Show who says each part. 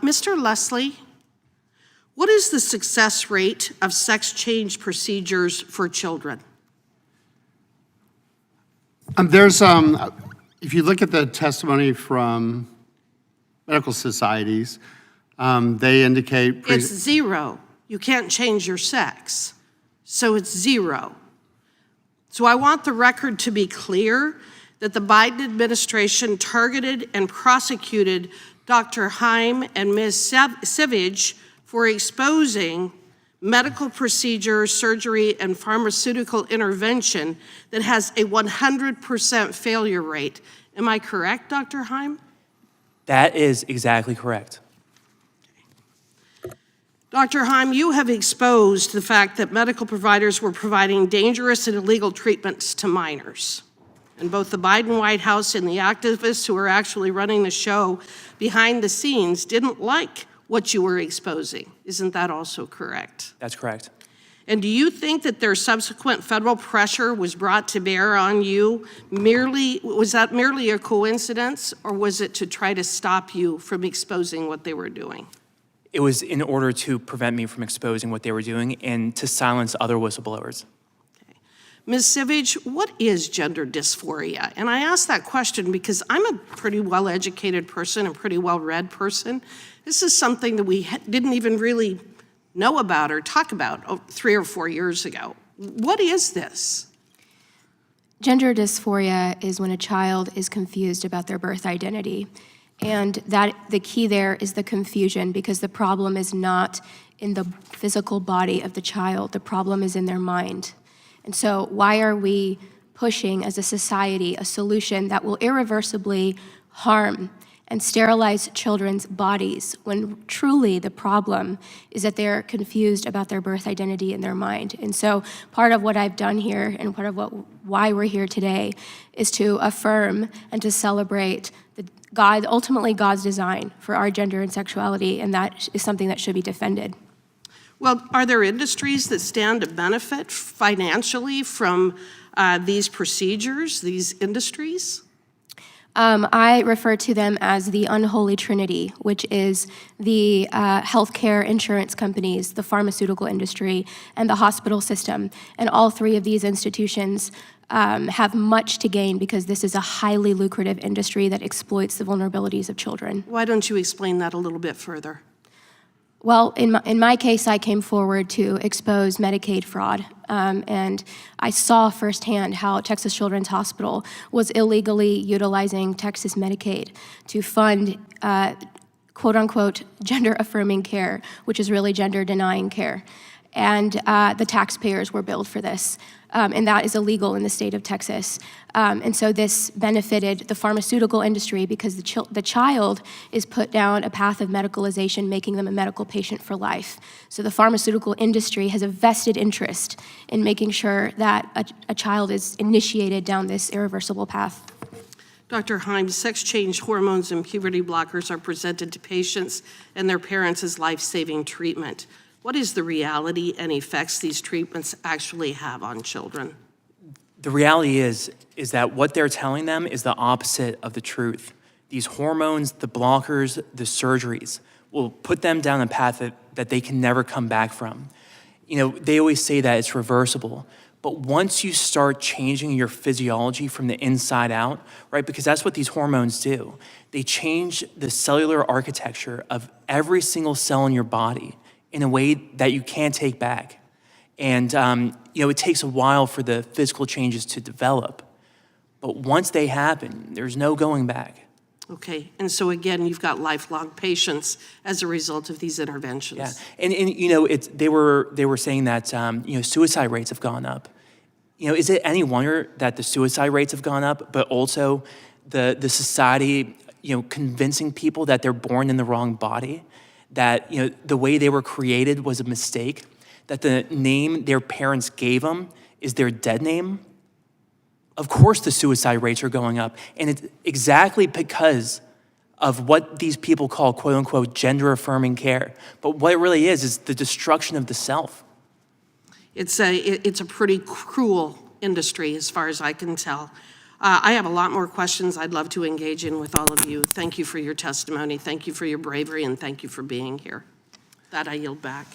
Speaker 1: Mr. Leslie, what is the success rate of sex change procedures for children?
Speaker 2: If you look at the testimony from medical societies, they indicate...
Speaker 1: It's zero. You can't change your sex, so it's zero. So I want the record to be clear that the Biden administration targeted and prosecuted Dr. Heim and Ms. Savage for exposing medical procedure, surgery, and pharmaceutical intervention that has a 100% failure rate. Am I correct, Dr. Heim?
Speaker 3: That is exactly correct.
Speaker 1: Dr. Heim, you have exposed the fact that medical providers were providing dangerous and illegal treatments to minors. And both the Biden White House and the activists who are actually running the show behind the scenes didn't like what you were exposing. Isn't that also correct?
Speaker 3: That's correct.
Speaker 1: And do you think that their subsequent federal pressure was brought to bear on you was that merely a coincidence, or was it to try to stop you from exposing what they were doing?
Speaker 3: It was in order to prevent me from exposing what they were doing and to silence other whistleblowers.
Speaker 1: Okay. Ms. Savage, what is gender dysphoria? And I ask that question because I'm a pretty well-educated person and pretty well-read person. This is something that we didn't even really know about or talk about 3 or 4 years ago. What is this?
Speaker 4: Gender dysphoria is when a child is confused about their birth identity. And that the key there is the confusion, because the problem is not in the physical body of the child. The problem is in their mind. And so why are we pushing as a society a solution that will irreversibly harm and sterilize children's bodies when truly the problem is that they're confused about their birth identity in their mind? And so part of what I've done here and part of why we're here today is to affirm and to celebrate ultimately God's design for our gender and sexuality, and that is something that should be defended.
Speaker 1: Well, are there industries that stand to benefit financially from these procedures, these industries?
Speaker 4: I refer to them as the unholy trinity, which is the healthcare insurance companies, the pharmaceutical industry, and the hospital system. And all three of these institutions have much to gain because this is a highly lucrative industry that exploits the vulnerabilities of children.
Speaker 1: Why don't you explain that a little bit further?
Speaker 4: Well, in my case, I came forward to expose Medicaid fraud, and I saw firsthand how Texas Children's Hospital was illegally utilizing Texas Medicaid to fund quote-unquote gender-affirming care, which is really gender-denying care. And the taxpayers were billed for this, and that is illegal in the state of Texas. And so this benefited the pharmaceutical industry because the child is put down a path of medicalization, making them a medical patient for life. So the pharmaceutical industry has a vested interest in making sure that a child is initiated down this irreversible path.
Speaker 1: Dr. Heim, sex change hormones and puberty blockers are presented to patients and their parents as life-saving treatment. What is the reality and effects these treatments actually have on children?
Speaker 3: The reality is that what they're telling them is the opposite of the truth. These hormones, the blockers, the surgeries will put them down a path that they can never come back from. You know, they always say that it's reversible, but once you start changing your physiology from the inside out, right, because that's what these hormones do. They change the cellular architecture of every single cell in your body in a way that you can't take back. And you know, it takes a while for the physical changes to develop. But once they happen, there's no going back.
Speaker 1: Okay, and so again, you've got lifelong patients as a result of these interventions.
Speaker 3: Yeah, and you know, they were saying that you know, suicide rates have gone up. You know, is it any wonder that the suicide rates have gone up, but also the society, you know, convincing people that they're born in the wrong body, that, you know, the way they were created was a mistake, that the name their parents gave them is their dead name? Of course the suicide rates are going up, and it's exactly because of what these people call quote-unquote gender-affirming care. But what it really is the destruction of the self. It's
Speaker 1: a pretty cruel industry as far as I can tell. I have a lot more questions I'd love to engage in with all of you. Thank you for your testimony. Thank you for your bravery, and thank you for being here. That I yield back.